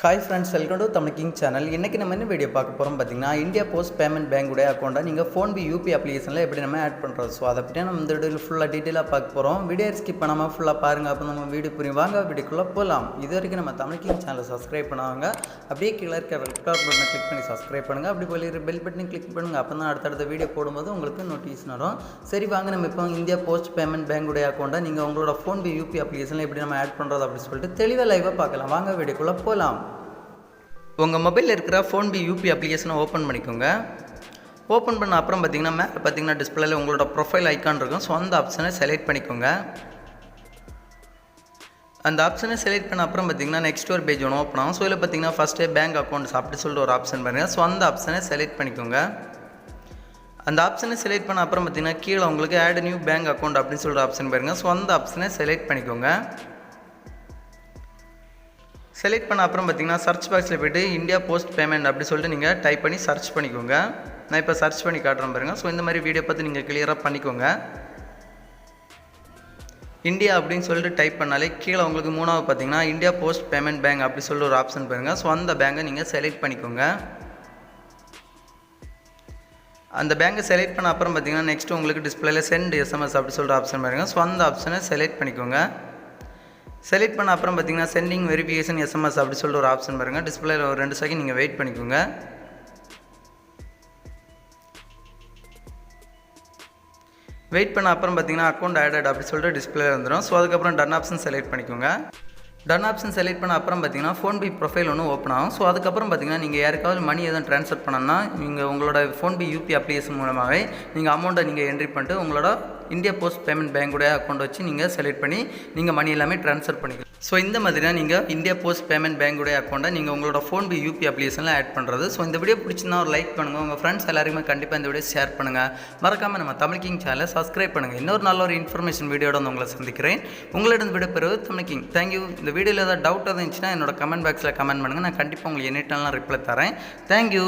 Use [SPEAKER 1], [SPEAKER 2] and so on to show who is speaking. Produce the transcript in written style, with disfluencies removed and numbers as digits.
[SPEAKER 1] Hi friends, welcome to Tamil king channel. இன்றைக்கி நம்ம என்ன வீடியோ பார்க்க போகிறோம் பார்த்தீங்கன்னா, இந்தியா போஸ்ட் பேமெண்ட் பேங்குடைய அக்கௌண்ட்டை நீங்கள் ஃபோன்பே யூபி அப்ளிகேஷனில் எப்படி நம்ம ஆட் பண்ணுறது. ஸோ அதை பற்றி நம்ம இந்த வீடியோவில் ஃபுல்லாக டீட்டெயிலாக பார்க்க போகிறோம். வீடியோ ஸ்கிப் பண்ணாமல் ஃபுல்லாக பாருங்கள், அப்போ நம்ம வீடியோ புரியும். வாங்க வீடியோக்குள்ளே போகலாம். இது வரைக்கும் நம்ம தமிழ் கிங் சேனலை சப்ஸ்கிரைப் பண்ணுவாங்க. அப்படியே கீழே இருக்க ரெட் கலர் பட்டனை கிளிக் பண்ணி சப்ஸ்கிரைப் பண்ணுங்கள். அப்படி போய் பெல் பட்டனை கிளிக் பண்ணுங்கள். அப்போ தான் அடுத்தடுத்த வீடியோ போடும்போது உங்களுக்கு நோட்டிஃபிகேஷன் வரும். சரி வாங்க, நம்ம இப்போ இந்தியா போஸ்ட் பேமெண்ட் பேங்குடைய அக்கௌண்ட்டை நீங்கள் உங்களோட ஃபோன்பே யூபி அப்ளிகேஷனில் எப்படி நம்ம ஆட் பண்ணுறது அப்படின்னு சொல்லிட்டு தெளிவாக லைவாக பார்க்கலாம். வாங்க வீடியோக்குள்ளே போகலாம். உங்கள் மொபைலில் இருக்கிற ஃபோன்பே யூபி அப்ளிகேஷனை ஓப்பன் பண்ணிக்கோங்க. ஓப்பன் பண்ண அப்புறம் பார்த்தீங்கன்னா மேலே பார்த்தீங்கன்னா டிஸ்பிளேல உங்களோட ப்ரொஃபைல் ஐக்கான் இருக்கும். ஸோ அந்த ஆப்ஷனை செலக்ட் பண்ணிக்கோங்க. அந்த ஆப்ஷனை செலக்ட் பண்ண அப்புறம் பார்த்தீங்கன்னா நெக்ஸ்ட் ஒரு பேஜ் ஒன்று ஓப்பன் ஆகும். ஸோ இதில் பார்த்தீங்கன்னா ஃபஸ்ட்டே பேங்க் அக்கௌண்ட்ஸ் அப்படி சொல்லிட்டு ஒரு ஆப்ஷன் பாருங்கள். ஸோ அந்த ஆப்ஷனை செலக்ட் பண்ணிக்கோங்க. அந்த ஆப்ஷனை செலக்ட் பண்ண அப்புறம் பார்த்தீங்கன்னா கீழே உங்களுக்கு ஆட் நியூ பேங்க் அக்கௌண்ட் அப்படின்னு சொல்லிட்டு ஆப்ஷன் பாருங்கள். ஸோ அந்த ஆப்ஷனை செலக்ட் பண்ணிக்கோங்க. செலக்ட் பண்ண அப்புறம் பார்த்தீங்கன்னா சர்ச் பாக்ஸில் போய்ட்டு இந்தியா போஸ்ட் பேமெண்ட் அப்படி சொல்லிட்டு நீங்கள் டைப் பண்ணி சர்ச் பண்ணிக்கோங்க. நான் இப்போ சர்ச் பண்ணி காட்டுறேன் பாருங்கள். ஸோ இந்த மாதிரி வீடியோ பார்த்து நீங்கள் கிளியராக பண்ணிக்கோங்க. இந்தியா அப்படின்னு சொல்லிட்டு டைப் பண்ணாலே கீழே உங்களுக்கு மூணாவது பார்த்தீங்கன்னா இந்தியா போஸ்ட் பேமெண்ட் பேங்க் அப்படி சொல்லிட்டு ஒரு ஆப்ஷன் பாருங்கள். ஸோ அந்த பேங்கை நீங்கள் செலக்ட் பண்ணிக்கோங்க. அந்த பேங்கை செலக்ட் பண்ண அப்புறம் பார்த்தீங்கன்னா நெக்ஸ்ட் உங்களுக்கு டிஸ்பிளேல சென்ட் எஸ்எம்எஸ் அப்படி சொல்லிட்டு ஆப்ஷன் பாருங்கள். ஸோ அந்த ஆப்ஷனை செலக்ட் பண்ணிக்கோங்க. செலக்ட் பண்ண அப்புறம் பார்த்தீங்கன்னா சென்டிங் வெரிஃபிகேஷன் எஸ்எம்எஸ் அப்படி சொல்லிட்டு ஒரு ஆப்ஷன் பாருங்கள். டிஸ்பிளேல ஒரு 2 செகண்ட் நீங்கள் வெயிட் பண்ணிக்கோங்க. வெயிட் பண்ண அப்புறம் பார்த்தீங்கன்னா அக்கௌண்ட் ஆடட் அப்படி சொல்லிட்டு டிஸ்பிளே வந்துடும். ஸோ அதுக்கப்புறம் டன் ஆப்ஷன் செலக்ட் பண்ணிக்கோங்க. டன் ஆப்ஷன் செலக்ட் பண்ண அப்புறம் பார்த்தீங்கன்னா ஃபோன்பே ப்ரொஃபைல் ஒன்று ஓப்பன் ஆகும். ஸோ அதுக்கப்புறம் பார்த்தீங்கன்னா நீங்கள் யாருக்காவது மணி எதுவும் ட்ரான்ஸ்ஃபர் பண்ணணும்னா நீங்கள் உங்களோட ஃபோன்பே யூபி அப்ளிகேஷன் மூலமாகவே நீங்கள் அமௌண்ட்டை நீங்கள் என்ட்ரி பண்ணிட்டு உங்களோட இந்தியா போஸ்ட் பேமெண்ட் பேங்குடைய அக்கௌண்ட் வச்சு நீங்கள் செலக்ட் பண்ணி நீங்கள் மணி எல்லாமே ட்ரான்ஸ்ஃபர் பண்ணிக்கலாம். ஸோ இந்த மாதிரி தான் நீங்கள் இந்தியா போஸ்ட் பேமெண்ட் பேங்குடைய அக்கௌண்ட்டை நீங்கள் உங்களோட ஃபோன்பே யூபி அப்ளிகேஷனில் ஆட் பண்ணுறது. ஸோ இந்த வீடியோ பிடிச்சிருந்தா ஒரு லைக் பண்ணுங்கள். உங்கள் ஃப்ரெண்ட்ஸ் எல்லாருமே கண்டிப்பாக இந்த வீடியோ ஷேர் பண்ணுங்கள். மறக்காமல் நம்ம தமிழ் கிங் சேனலை சப்ஸ்கிரைப் பண்ணுங்கள். இன்னொரு நல்ல ஒரு இன்ஃபர்மேஷன் வீடியோட வந்து உங்களை சந்திக்கிறேன். உங்களிடம் விட பெறுவது தமிழ் கிங். தேங்க்யூ. இந்த வீடியோவில் ஏதாவது டவுட் இருந்துச்சுன்னா என்னோட கமெண்ட் பாக்ஸில் கமெண்ட் பண்ணுங்கள். நான் கண்டிப்பாக உங்களுக்கு எனி டைம்லாம் ரிப்ளை தரேன். தேங்க்யூ.